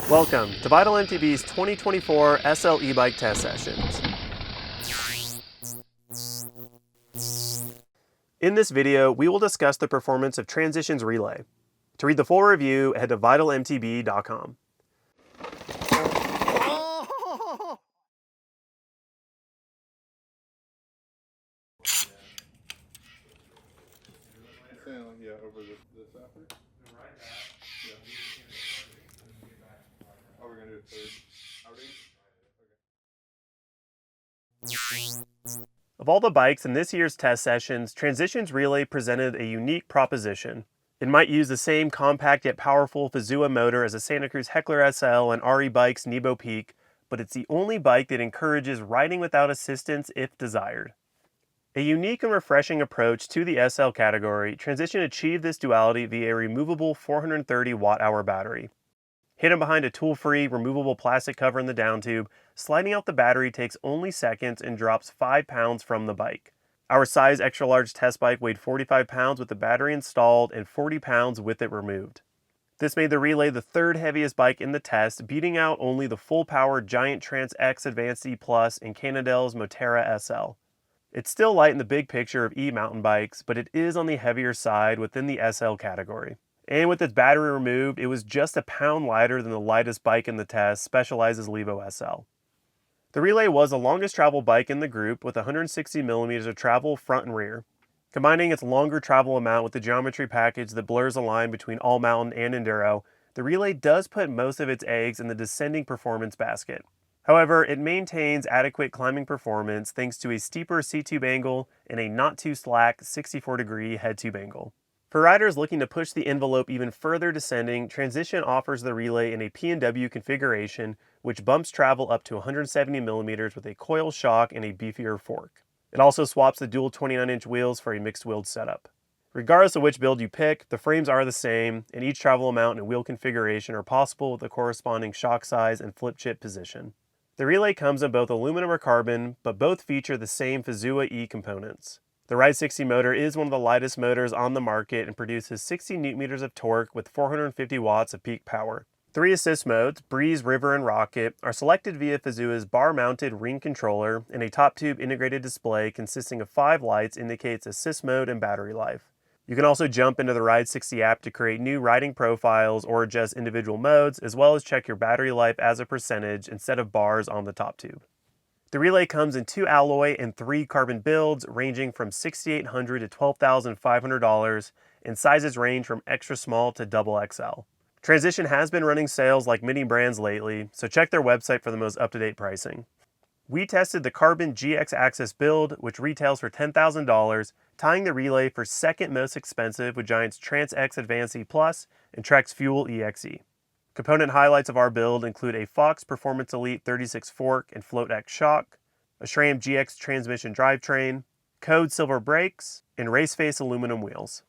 Welcome to Vital MTB's 2024 SL e-bike test sessions. In this video, we will discuss the performance of Transitions Relay. To read the full review, head to vitalmtb.com. Yeah, over this effort. Yeah. Oh, we're gonna do a third outing? Of all the bikes in this year's test sessions, Transitions Relay presented a unique proposition. It might use the same compact yet powerful Fazua motor as a Santa Cruz Heckler SL and RE Bike's Nebo Peak, but it's the only bike that encourages riding without assistance if desired. A unique and refreshing approach to the SL category, Transition achieved this duality via a removable 430 watt-hour battery. Hidden behind a tool-free, removable plastic cover in the down tube, sliding out the battery takes only seconds and drops 5 pounds from the bike. Our size extra large test bike weighed 45 pounds with the battery installed and 40 pounds with it removed. This made the Relay the third heaviest bike in the test, beating out only the full-power Giant Trans X Advanced E Plus and Cannondale's Moterra SL. It's still light in the big picture of e-mountain bikes, but it is on the heavier side within the SL category. And with its battery removed, it was just a pound lighter than the lightest bike in the test, Specialized's Levo SL. The Relay was the longest travel bike in the group with 160 millimeters of travel front and rear. Combining its longer travel amount with the geometry package that blurs the line between all mountain and enduro, the Relay does put most of its eggs in the descending performance basket. However, it maintains adequate climbing performance thanks to a steeper C-tube angle and a not too slack 64-degree head tube angle. For riders looking to push the envelope even further descending, Transition offers the Relay in a P&W configuration, which bumps travel up to 170 millimeters with a coil shock and a beefier fork. It also swaps the dual 29-inch wheels for a mixed-wheeled setup. Regardless of which build you pick, the frames are the same, and each travel amount and wheel configuration are possible with the corresponding shock size and flip chip position. The Relay comes in both aluminum or carbon, but both feature the same Fazua E components. The Ride 60 motor is one of the lightest motors on the market and produces 60 Nm of torque with 450 watts of peak power. 3 assist modes, Breeze, River, and Rocket, are selected via Fazua's bar-mounted ring controller, and a top-tube integrated display consisting of 5 lights indicates assist mode and battery life. You can also jump into the Ride 60 app to create new riding profiles or adjust individual modes, as well as check your battery life as a percentage instead of bars on the top tube. The Relay comes in 2 alloy and 3 carbon builds, ranging from $6,800 to $12,500, and sizes range from extra small to XXL. Transition has been running sales like many brands lately, so check their website for the most up-to-date pricing. We tested the Carbon GX Axis build, which retails for $10,000, tying the Relay for second most expensive with Giant's Trans X Advanced E Plus and Trek's Fuel EXE. Component highlights of our build include a Fox Performance Elite 36 fork and Float X shock, a SRAM GX transmission drivetrain, Code Silver brakes, and Raceface aluminum wheels.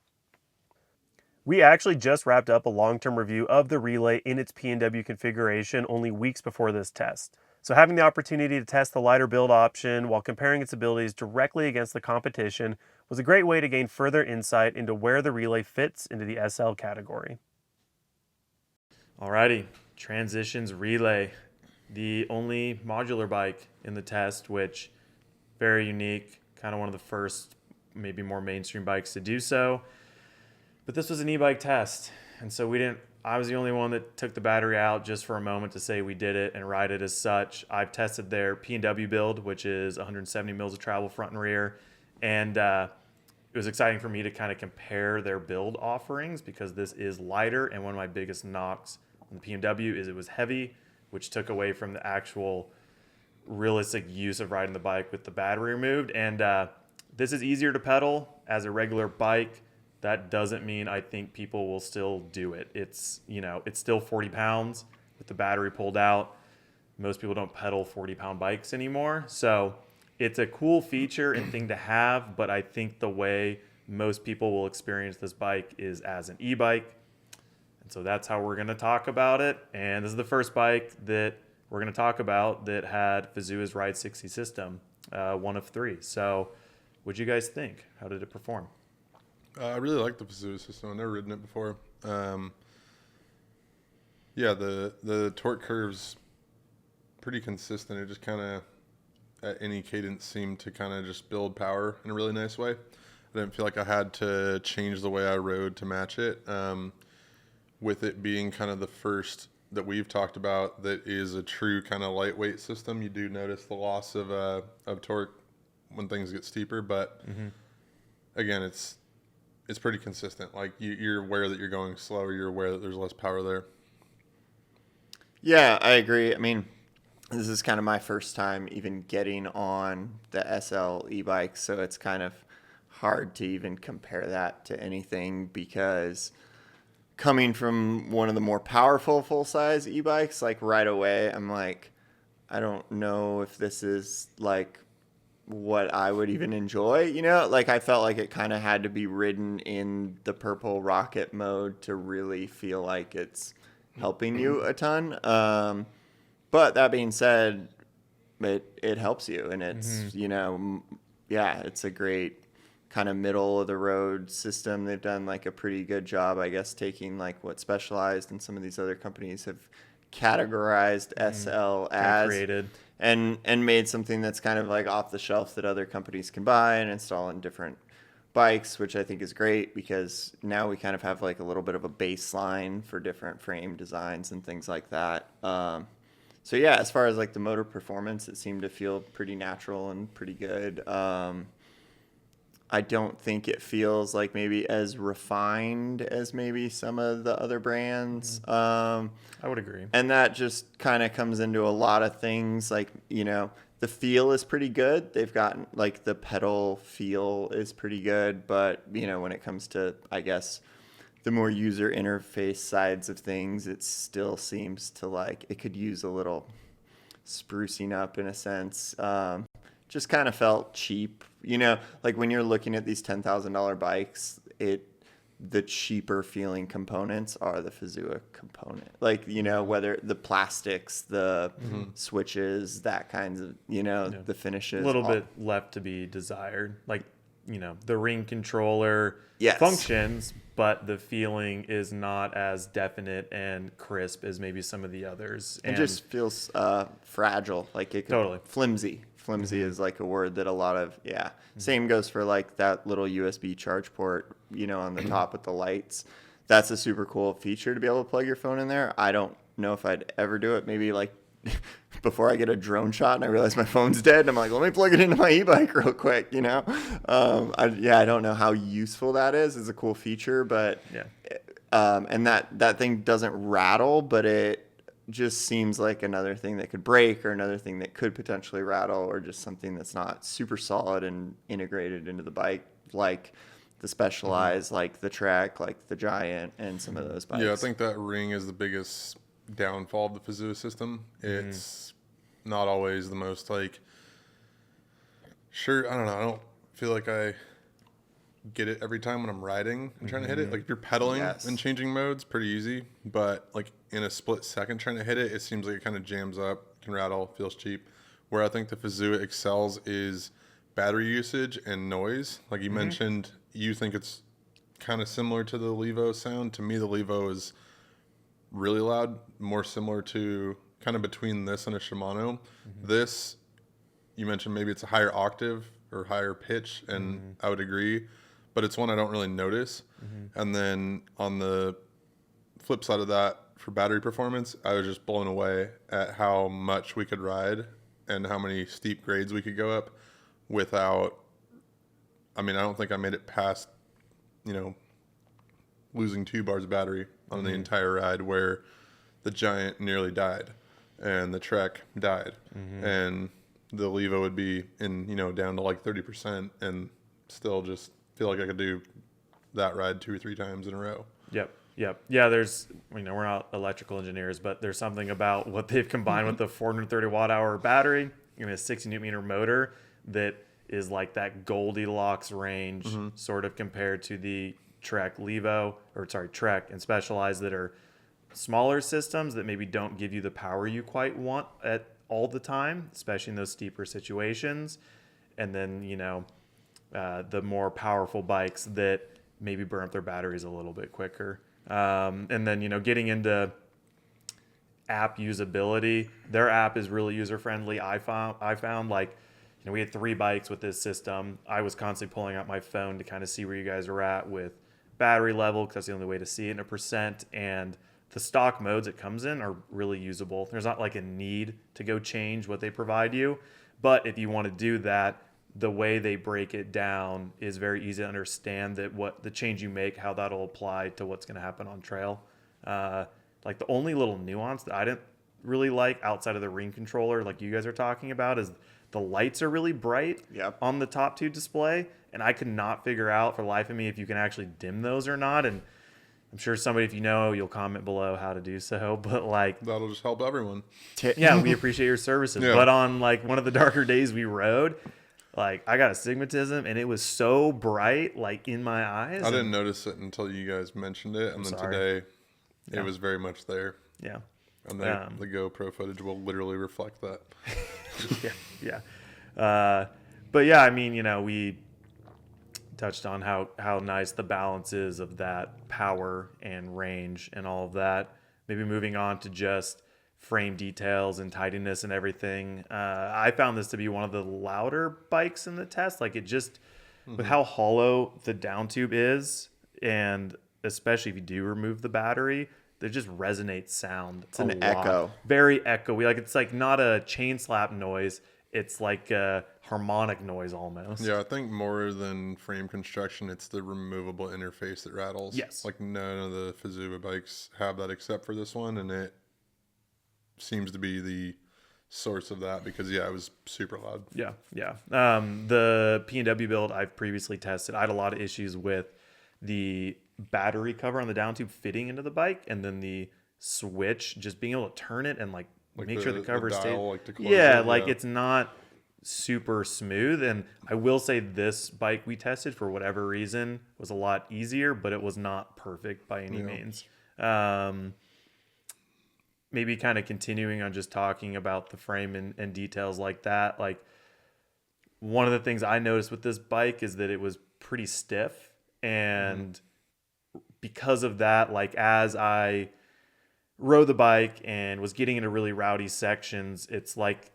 We actually just wrapped up a long-term review of the Relay in its P&W configuration only weeks before this test. So having the opportunity to test the lighter build option while comparing its abilities directly against the competition was a great way to gain further insight into where the Relay fits into the SL category. Alrighty, Transitions Relay, the only modular bike in the test, which very unique, kind of one of the first, maybe more mainstream bikes to do so. But this was an e-bike test, and so I was the only one that took the battery out just for a moment to say we did it and ride it as such. I've tested their P&W build, which is 170 mils of travel front and rear, and it was exciting for me to kind of compare their build offerings because this is lighter, and one of my biggest knocks on the P&W is it was heavy, which took away from the actual realistic use of riding the bike with the battery removed. And this is easier to pedal as a regular bike. That doesn't mean I think people will still do it. It's still 40 pounds with the battery pulled out. Most people don't pedal 40-pound bikes anymore. So it's a cool feature and thing to have, but I think the way most people will experience this bike is as an e-bike. And so that's how we're going to talk about it. And this is the first bike that we're going to talk about that had Fazua's Ride 60 system, one of 3. So what'd you guys think? How did it perform? I really like the Fazua system. I've never ridden it before. Yeah, the torque curve's pretty consistent. It just kind of, at any cadence, seemed to kind of just build power in a really nice way. I didn't feel like I had to change the way I rode to match it. With it being kind of the first that we've talked about that is a true kind of lightweight system, you do notice the loss of torque when things get steeper. But again, it's pretty consistent. Like you're aware that you're going slower. You're aware that there's less power there. Yeah, I agree. I mean, this is kind of my first time even getting on the SL e-bike, so it's kind of hard to even compare that to anything, because coming from one of the more powerful full-size e-bikes, like right away, I'm like, I don't know if this is like what I would even enjoy, you know? Like I felt like it kind of had to be ridden in the purple rocket mode to really feel like it's helping you a ton. But that being said, it helps you, and it's, you know, yeah, it's a great kind of middle of the road system. They've done like a pretty good job, I guess, taking like what Specialized and some of these other companies have categorized SL as created and made something that's kind of like off the shelf that other companies can buy and install in different bikes, which I think is great, because now we kind of have like a little bit of a baseline for different frame designs and things like that. So yeah, as far as like the motor performance, it seemed to feel pretty natural and pretty good. I don't think it feels like maybe as refined as maybe some of the other brands. I would agree. And that just kind of comes into a lot of things. Like, you know, the feel is pretty good. They've gotten like the pedal feel is pretty good. But, you know, when it comes to, I guess, the more user interface sides of things, it still seems to like it could use a little sprucing up in a sense. Just kind of felt cheap, you know, like when you're looking at these $10,000 bikes, the cheaper feeling components are the Fazua component. Like, you know, whether the plastics, the switches, that kinds of, you know, the finishes. A little bit left to be desired. Like, you know, the ring controller Yes. functions, but the feeling is not as definite and crisp as maybe some of the others. It just feels fragile, like it could, Totally. flimsy. Flimsy is like a word that a lot of, Same goes for like that little USB charge port, you know, on the top with the lights. That's a super cool feature to be able to plug your phone in there. I don't know if I'd ever do it. Maybe like before I get a drone shot and I realize my phone's dead, and I'm like, let me plug it into my e-bike real quick, you know? I don't know how useful that is. It's a cool feature, but and that thing doesn't rattle, but it just seems like another thing that could break, or another thing that could potentially rattle, or just something that's not super solid and integrated into the bike, like the Specialized, like the Trek, like the Giant, and some of those bikes. Yeah, I think that ring is the biggest downfall of the Fazua system. It's not always the most like, sure, I don't know, I don't feel like I get it every time when I'm riding and trying to hit it. Like if you're pedaling and changing modes, pretty easy, but like in a split second trying to hit it, it seems like it kind of jams up, can rattle, feels cheap. Where I think the Fazua excels is battery usage and noise. Like you mentioned, you think it's kind of similar to the Levo sound. To me, the Levo is really loud, more similar to kind of between this and a Shimano. This, you mentioned maybe it's a higher octave or higher pitch, and I would agree, but it's one I don't really notice. And then on the flip side of that, for battery performance, I was just blown away at how much we could ride and how many steep grades we could go up without, I mean, I don't think I made it past, you know, losing 2 bars of battery on the entire ride, where the Giant nearly died and the Trek died, and the Levo would be in, you know, down to like 30%, and still just feel like I could do that ride 2 or 3 times in a row. Yep. Yeah, there's, you know, we're not electrical engineers, but there's something about what they've combined with the 430 watt hour battery and a 60 newton meter motor that is like that Goldilocks range, sort of compared to the Trek and Specialized, that are smaller systems that maybe don't give you the power you quite want at all the time, especially in those steeper situations. And then, you know, the more powerful bikes that maybe burn up their batteries a little bit quicker. And then, you know, getting into app usability, their app is really user friendly. I found like, we had 3 bikes with this system. I was constantly pulling out my phone to kind of see where you guys are at with battery level, because that's the only way to see it in a percent. And the stock modes it comes in are really usable. There's not like a need to go change what they provide you. But if you want to do that, the way they break it down is very easy to understand, that what the change you make, how that'll apply to what's going to happen on trail. Like the only little nuance that I didn't really like outside of the ring controller, like you guys are talking about, is the lights are really bright on the top 2 display. And I could not figure out for the life of me if you can actually dim those or not. And I'm sure somebody, if you know, you'll comment below how to do so. But like, that'll just help everyone. Yeah, we appreciate your services. Yeah. But on like one of the darker days we rode, like I got astigmatism and it was so bright, like in my eyes. I didn't notice it until you guys mentioned it, and then today it was very much there. Yeah. And the GoPro footage will literally reflect that. Yeah. But yeah, I mean, we touched on how nice the balance is of that power and range and all of that. Maybe moving on to just frame details and tidiness and everything. I found this to be one of the louder bikes in the test. Like it just, with how hollow the down tube is, and especially if you do remove the battery, there just resonates sound. It's an echo. Very echoey. Like it's like not a chain slap noise. It's like a harmonic noise almost. Yeah, I think more than frame construction, it's the removable interface that rattles. Yes. Like none of the Fazua bikes have that except for this one, and it seems to be the source of that because, it was super loud. Yeah. The P&W build I've previously tested, I had a lot of issues with the battery cover on the down tube fitting into the bike, and then the switch, just being able to turn it and like make sure the cover stays. It's not super smooth. And I will say this bike we tested, for whatever reason, was a lot easier, but it was not perfect by any means. Maybe kind of continuing on just talking about the frame and details like that. Like one of the things I noticed with this bike is that it was pretty stiff, and because of that, like as I rode the bike and was getting into really rowdy sections, it's like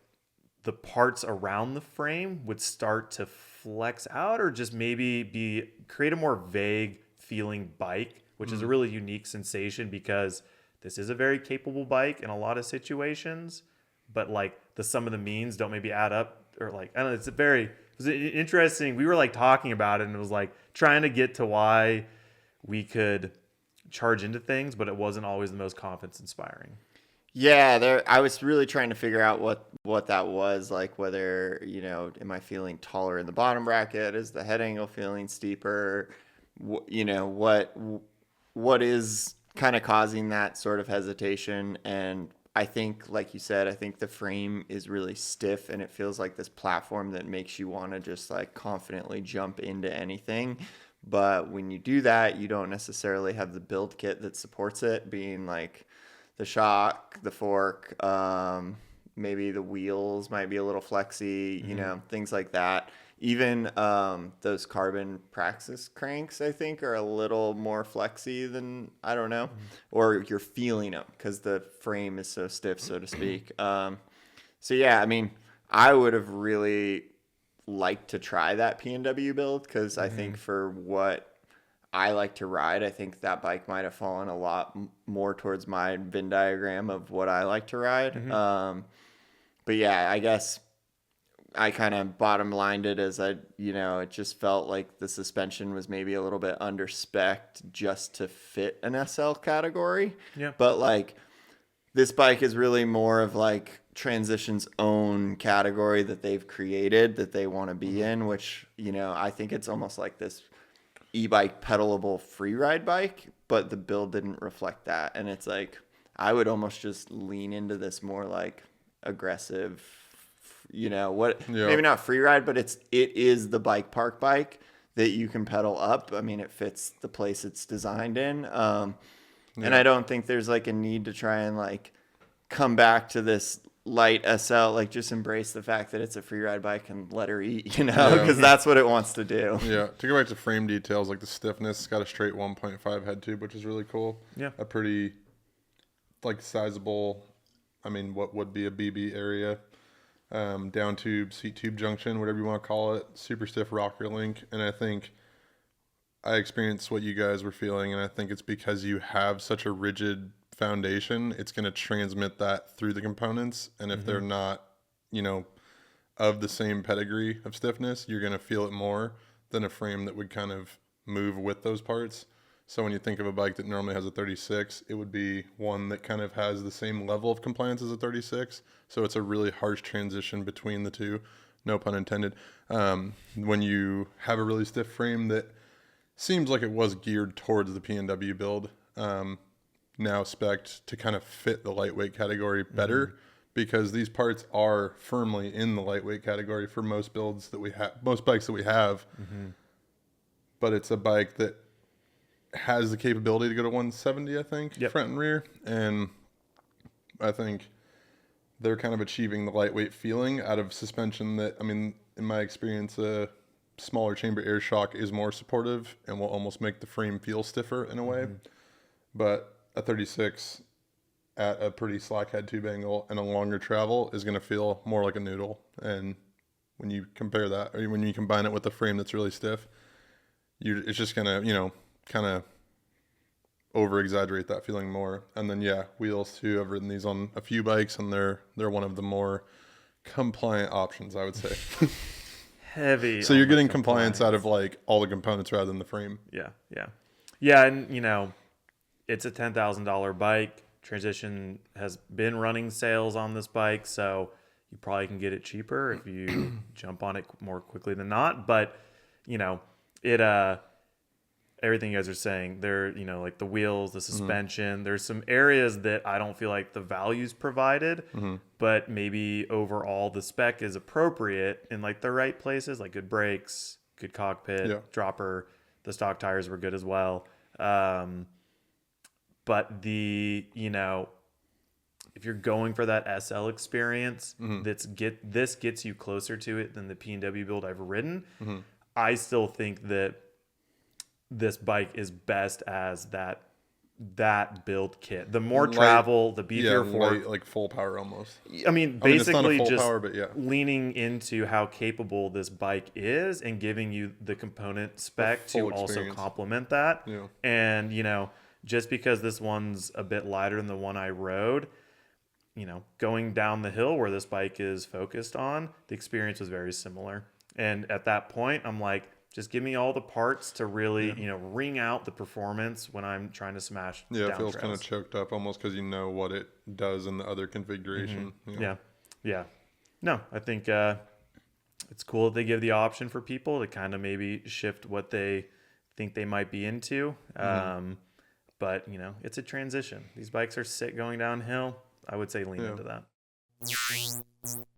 the parts around the frame would start to flex out, or just maybe create a more vague feeling bike, which is a really unique sensation, because this is a very capable bike in a lot of situations, but like the sum of the means don't maybe add up, or like, I don't know, it was interesting. We were like talking about it, and it was like trying to get to why we could charge into things, but it wasn't always the most confidence inspiring. Yeah, I was really trying to figure out what that was, like whether, am I feeling taller in the bottom bracket? Is the head angle feeling steeper? What is kind of causing that sort of hesitation? And I think, like you said, I think the frame is really stiff, and it feels like this platform that makes you want to just like confidently jump into anything. But when you do that, you don't necessarily have the build kit that supports it, being like the shock, the fork, maybe the wheels might be a little flexy, things like that. Even those carbon Praxis cranks, I think, are a little more flexy than, I don't know, or you're feeling them because the frame is so stiff, so to speak. So yeah, I mean, I would have really liked to try that P&W build, because I think for what I like to ride, I think that bike might have fallen a lot more towards my Venn diagram of what I like to ride. But yeah, I guess I kind of bottom lined it as it just felt like the suspension was maybe a little bit under spec just to fit an SL category. Yeah. But like this bike is really more of like Transition's own category that they've created that they want to be in, which, I think it's almost like this e-bike pedalable free ride bike, but the build didn't reflect that. And it's like, I would almost just lean into this more like aggressive, maybe not free ride, but it is the bike park bike that you can pedal up. I mean, it fits the place it's designed in. And I don't think there's like a need to try and like come back to this light SL, like just embrace the fact that it's a free ride bike and let her eat, because that's what it wants to do. Yeah. To go back to frame details, like the stiffness, it's got a straight 1.5 head tube, which is really cool. Yeah. A pretty like sizable I mean, what would be a BB area, down tube, seat tube junction, whatever you want to call it, super stiff rocker link. And I think I experienced what you guys were feeling, and I think it's because you have such a rigid foundation, it's going to transmit that through the components. And if they're not, of the same pedigree of stiffness, you're going to feel it more than a frame that would kind of move with those parts. So when you think of a bike that normally has a 36, it would be one that kind of has the same level of compliance as a 36. So it's a really harsh transition between the two, no pun intended. When you have a really stiff frame that seems like it was geared towards the P&W build, now spec'd to kind of fit the lightweight category better, because these parts are firmly in the lightweight category for most builds that we have, most bikes that we have. But it's a bike that has the capability to go to 170, I think, front and rear. And I think they're kind of achieving the lightweight feeling out of suspension that, I mean, in my experience, a smaller chamber air shock is more supportive and will almost make the frame feel stiffer in a way. But a 36 at a pretty slack head tube angle and a longer travel is going to feel more like a noodle. And when you compare that, or when you combine it with a frame that's really stiff, it's just going to, kind of over exaggerate that feeling more. And then wheels too. I've ridden these on a few bikes, and they're one of the more compliant options, I would say. Heavy. So you're getting compliance out of like all the components rather than the frame. Yeah. And it's a $10,000 bike. Transition has been running sales on this bike, so you probably can get it cheaper if you jump on it more quickly than not. But it everything you guys are saying, there, like the wheels, the suspension, there's some areas that I don't feel like the value's provided, but maybe overall the spec is appropriate in like the right places, like good brakes, good cockpit, dropper, the stock tires were good as well. But if you're going for that SL experience, this gets you closer to it than the P&W build I've ridden. I still think that this bike is best as that build kit. The more travel, the beefier fork, like full power almost. I mean, basically it's not a full just power, but leaning into how capable this bike is and giving you the component spec to also complement that. And just because this one's a bit lighter than the one I rode, going down the hill where this bike is focused on, the experience was very similar. And at that point, I'm like, just give me all the parts to really, ring out the performance when I'm trying to smash down it feels trails. kind of choked up almost because you know what it does in the other configuration. Yeah. No, I think it's cool that they give the option for people to kind of maybe shift what they think they might be into. But, it's a transition. These bikes are sick going downhill. I would say lean into that.